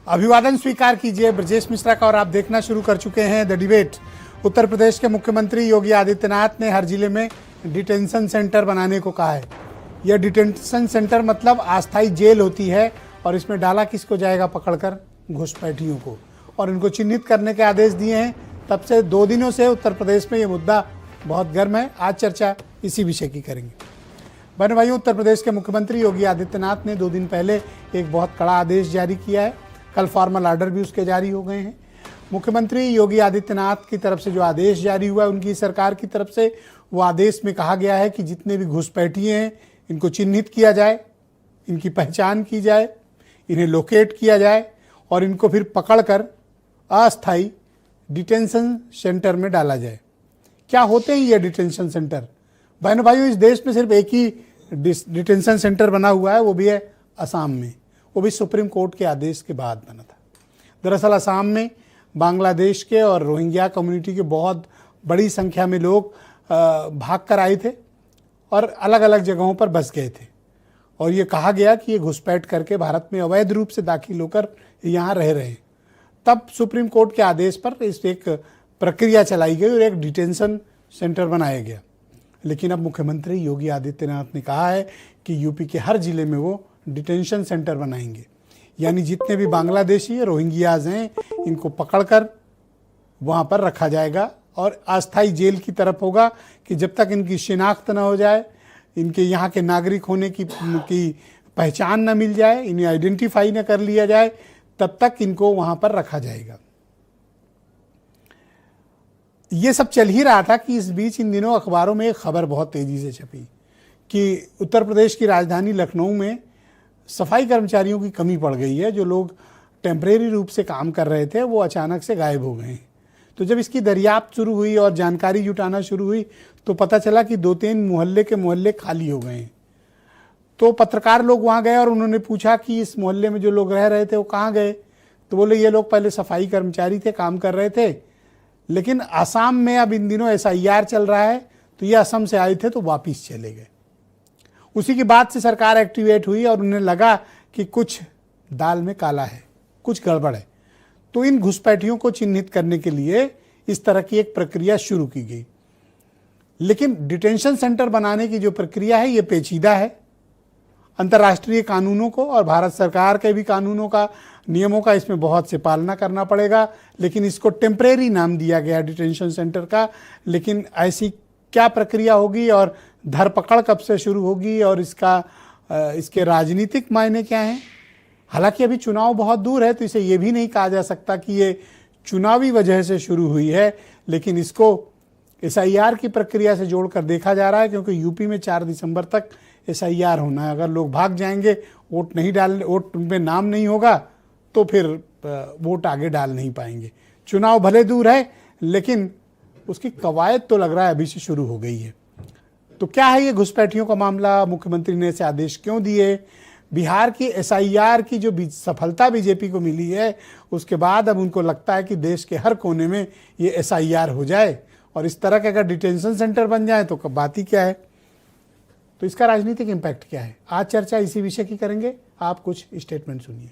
अभिवादन स्वीकार कीजिए ब्रजेश मिश्रा का और आप देखना शुरू कर चुके हैं द डिबेट। उत्तर प्रदेश के मुख्यमंत्री योगी आदित्यनाथ ने हर जिले में डिटेंशन सेंटर बनाने को कहा है। यह डिटेंशन सेंटर मतलब अस्थायी जेल होती है और इसमें डाला किसको जाएगा पकड़कर? घुसपैठियों को, और इनको चिन्हित करने के आदेश दिए हैं। तब से 2 दिनों से उत्तर प्रदेश में ये मुद्दा बहुत गर्म है। आज चर्चा इसी विषय की करेंगे। बहन भाइयों, उत्तर प्रदेश के मुख्यमंत्री योगी आदित्यनाथ ने 2 दिन पहले एक बहुत कड़ा आदेश जारी किया है। कल फॉर्मल ऑर्डर भी उसके जारी हो गए हैं। मुख्यमंत्री योगी आदित्यनाथ की तरफ से जो आदेश जारी हुआ है उनकी सरकार की तरफ से, वो आदेश में कहा गया है कि जितने भी घुसपैठिए हैं इनको चिन्हित किया जाए, इनकी पहचान की जाए, इन्हें लोकेट किया जाए और इनको फिर पकड़कर अस्थायी डिटेंशन सेंटर में डाला जाए। क्या होते हैं ये डिटेंशन सेंटर? बहनों भाइयों, इस देश में सिर्फ एक ही डिटेंशन सेंटर बना हुआ है, वो भी है असम में। वो भी सुप्रीम कोर्ट के आदेश के बाद बना था। दरअसल असम में बांग्लादेश के और रोहिंग्या कम्युनिटी के बहुत बड़ी संख्या में लोग भाग कर आए थे और अलग अलग जगहों पर बस गए थे, और ये कहा गया कि ये घुसपैठ करके भारत में अवैध रूप से दाखिल होकर यहाँ रह रहे हैं। तब सुप्रीम कोर्ट के आदेश पर इस एक प्रक्रिया चलाई गई और एक डिटेंशन सेंटर बनाया गया। लेकिन अब मुख्यमंत्री योगी आदित्यनाथ ने कहा है कि यूपी के हर जिले में वो डिटेंशन सेंटर बनाएंगे, यानी जितने भी बांग्लादेशी रोहिंग्याज हैं इनको पकड़कर वहाँ पर रखा जाएगा और अस्थायी जेल की तरफ होगा कि जब तक इनकी शिनाख्त न हो जाए, इनके यहाँ के नागरिक होने की पहचान न मिल जाए, इन्हें आइडेंटिफाई न कर लिया जाए, तब तक इनको वहाँ पर रखा जाएगा। ये सब चल ही रहा था कि इस बीच इन दिनों अखबारों में एक खबर बहुत तेज़ी से छपी कि उत्तर प्रदेश की राजधानी लखनऊ में सफाई कर्मचारियों की कमी पड़ गई है। जो लोग टेम्परेरी रूप से काम कर रहे थे वो अचानक से गायब हो गए हैं। तो जब इसकी दरियाफ्त शुरू हुई और जानकारी जुटाना शुरू हुई तो पता चला कि 2-3 मोहल्ले के मोहल्ले खाली हो गए हैं। तो पत्रकार लोग वहाँ गए और उन्होंने पूछा कि इस मोहल्ले में जो लोग रह रहे थे वो कहाँ गए? तो बोले ये लोग पहले सफाई कर्मचारी थे, काम कर रहे थे, लेकिन असम में अब इन दिनों SIR चल रहा है तो ये असम से आए थे तो वापिस चले गए। उसी के बाद से सरकार एक्टिवेट हुई और उन्हें लगा कि कुछ दाल में काला है, कुछ गड़बड़ है। तो इन घुसपैठियों को चिन्हित करने के लिए इस तरह की एक प्रक्रिया शुरू की गई। लेकिन डिटेंशन सेंटर बनाने की जो प्रक्रिया है ये पेचीदा है। अंतर्राष्ट्रीय कानूनों को और भारत सरकार के भी कानूनों का, नियमों का इसमें बहुत से पालना करना पड़ेगा। लेकिन इसको टेम्परेरी नाम दिया गया डिटेंशन सेंटर का। लेकिन ऐसी क्या प्रक्रिया होगी और धरपकड़ कब से शुरू होगी और इसके राजनीतिक मायने क्या हैं? हालांकि अभी चुनाव बहुत दूर है तो इसे ये भी नहीं कहा जा सकता कि ये चुनावी वजह से शुरू हुई है, लेकिन इसको SIR की प्रक्रिया से जोड़कर देखा जा रहा है, क्योंकि यूपी में 4 दिसंबर तक SIR होना है। अगर लोग भाग जाएंगे, वोट उनमें नाम नहीं होगा तो फिर वोट आगे डाल नहीं पाएंगे। चुनाव भले दूर है लेकिन उसकी कवायद तो लग रहा है अभी से शुरू हो गई है। तो क्या है ये घुसपैठियों का मामला? मुख्यमंत्री ने ऐसे आदेश क्यों दिए? बिहार की SIR की जो सफलता बीजेपी को मिली है उसके बाद अब उनको लगता है कि देश के हर कोने में ये SIR हो जाए और इस तरह के अगर डिटेंशन सेंटर बन जाए तो बात ही क्या है। तो इसका राजनीतिक इम्पैक्ट क्या है? आज चर्चा इसी विषय की करेंगे। आप कुछ स्टेटमेंट सुनिए।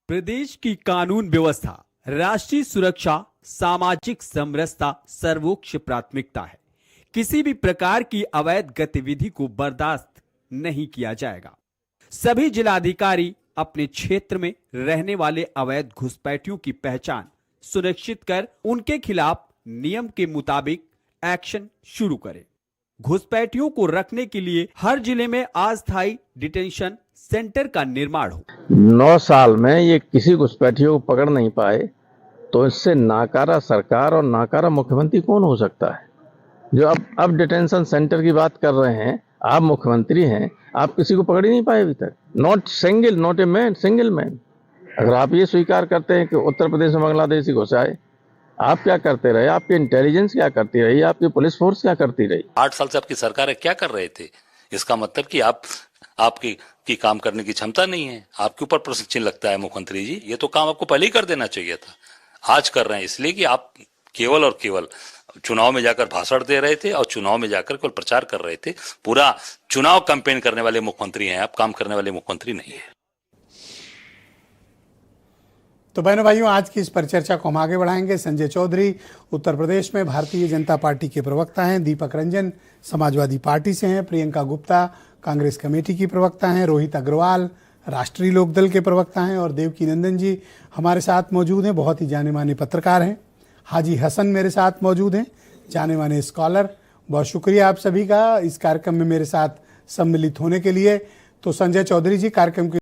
प्रदेश की कानून व्यवस्था, राष्ट्रीय सुरक्षा, सामाजिक समरसता सर्वोच्च प्राथमिकता है। किसी भी प्रकार की अवैध गतिविधि को बर्दाश्त नहीं किया जाएगा। सभी जिलाधिकारी अपने क्षेत्र में रहने वाले अवैध घुसपैठियों की पहचान सुनिश्चित कर उनके खिलाफ नियम के मुताबिक एक्शन शुरू करें। घुसपैठियों को रखने के लिए हर जिले में अस्थायी डिटेंशन सेंटर का निर्माण हो। 9 साल में ये किसी घुसपैठियों को पकड़ नहीं पाए तो इससे नाकारा सरकार और नाकारा मुख्यमंत्री कौन हो सकता है? जो अब डिटेंशन सेंटर की बात कर रहे हैं, आप मुख्यमंत्री हैं, आप किसी को पकड़ ही नहीं पाए अभी तक। Not a man, single man. अगर आप ये स्वीकार करते हैं कि उत्तर प्रदेश में बांग्लादेशी घुस आए, आप क्या करते रहे? आपकी इंटेलिजेंस क्या करती रही? आपकी पुलिस फोर्स क्या करती रही? 8 साल से आपकी सरकार क्या कर रहे थे? इसका मतलब कि आपकी काम करने की क्षमता नहीं है। आपके ऊपर प्रश्न चिन्ह लगता है मुख्यमंत्री जी। ये तो काम आपको पहले ही कर देना चाहिए था। आज कर रहे हैं इसलिए कि आप केवल और केवल चुनाव में जाकर भाषण दे रहे थे और चुनाव में जाकर केवल प्रचार कर रहे थे। पूरा चुनाव कैंपेन करने वाले मुख्यमंत्री हैं आप, काम करने वाले मुख्यमंत्री नहीं है। तो बहनों भाइयों, आज की इस पर चर्चा को हम आगे बढ़ाएंगे। संजय चौधरी उत्तर प्रदेश में भारतीय जनता पार्टी के प्रवक्ता हैं, दीपक रंजन समाजवादी पार्टी से हैं, प्रियंका गुप्ता कांग्रेस कमेटी की प्रवक्ता हैं, रोहित अग्रवाल राष्ट्रीय लोकदल के प्रवक्ता हैं और देवकी नंदन जी हमारे साथ मौजूद हैं, बहुत ही जाने माने पत्रकार हैं। हाजी हसन मेरे साथ मौजूद हैं, जाने माने स्कॉलर। बहुत शुक्रिया आप सभी का इस कार्यक्रम में मेरे साथ सम्मिलित होने के लिए। तो संजय चौधरी जी, कार्यक्रम की